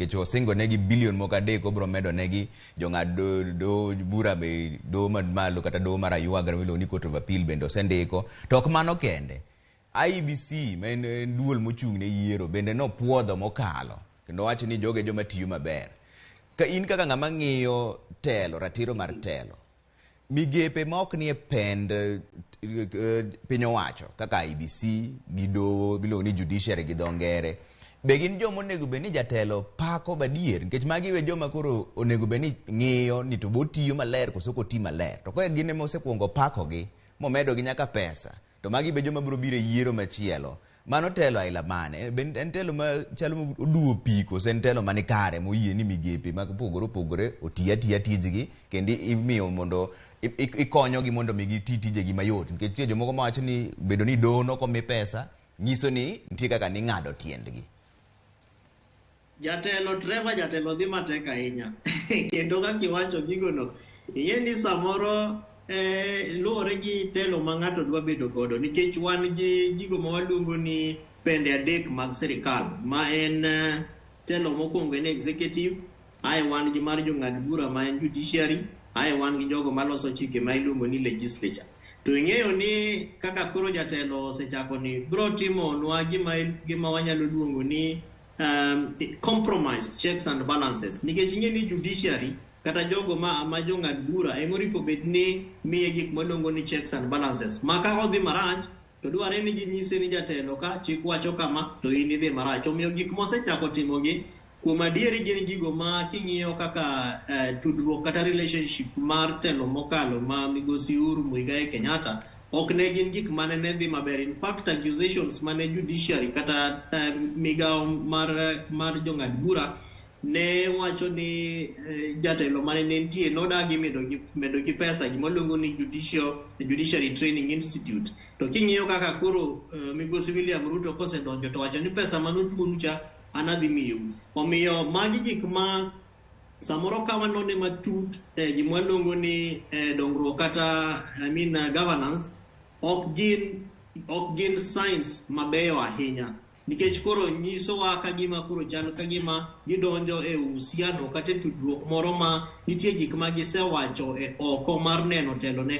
nikech osingo negi bilion moko 3 obro medo negi jong'ad do bura be do malo kata do mar aywaga miluongo ni Court of Appeal bende osendiko. To ok mano kende, IEBC men duol mochung' ne yiero bende nopuodho mokalo kendo wacho ni joge joma tiyo maber. Ka in kaka ng'ama ng'iyo telo, ratiro mar telo, migepe ma ok nie pend piny owacho kaka IEBC gi doho miluongo ni judiciary gi dho ngere, be gin joma onego bed ni jatelo pako badier, nikech magi we joma koro onego bed ni ng'iyo ni to botiyo maler koso ko ti maler. To ka gin ema osekuongo pakogi momedo gi nyaka pesa, to magi be joma biro biro yiero machielo. Mano telo aila mane? En telo ma chalo oduo piko, en telo mani kare moyie ni migepe mag pogore otiya tijgi kendo imiyo mondo ikonyogi mondo migi tijegi mayot. Nikech jomoko ma wacho ni bedo ni doho nokomi pesa nyiso ni nitie kaka ni ng'ado tiendgi. Jatelo Trevor, jatelo dhi matek ahinya kendo kaka iwacho gigono, ing'e ni samoro luwore gi telo ma ng'ato dwa bedo godo, nikech wan gi gigo ma waluongo ni pende 3 mag sirikal, ma en telo mokwongo en executive, ae wan gi mar jong'ad bura ma en judiciary, ae wan gi jogo maloso chike ma iluongo ni legislature. To ing'eyo ni kaka koro jatelo osechako ni bro timo nwa gima wanyalo luongo ni compromised checks and balances, nikech ing'e ni judiciary kata jogo ma jong'ad bura emoripo bed ni miye gik maluongo ni checks and balances, ma ka odhi marach to dware ni ginyise ni jatelo ka chik wacho kama to in idhi marach. Omiyo gik mosechako timogi kuom adieri gin gigo ma king'iyo kaka tudruok kata relationship mar telo mokalo ma migosi Uhuru Muigai Kenyatta ok ne gin gik mane ne dhi maber. In fact, accusations mane judiciary kata migao mar jong'ad bura ne wacho ni jatelo mane nitie nodagi medo gi pesa gimoluongo ni Judiciary Training Institute. To king'iyo kaka koro migosi William Ruto kosedonjo to wacho ni pesa manotuonu cha anadhi miyo. Omiyo magi gik ma samoro ka wanone matut gimwaluongo ni dongruok kata governance ok gin signs mabeyo ahinya, nikech koro nyisowa ka gima koro chal ka gima gidonjo e uhusiano kata tudruok moro ma nitie gik ma gisewacho oko mar neno telo ne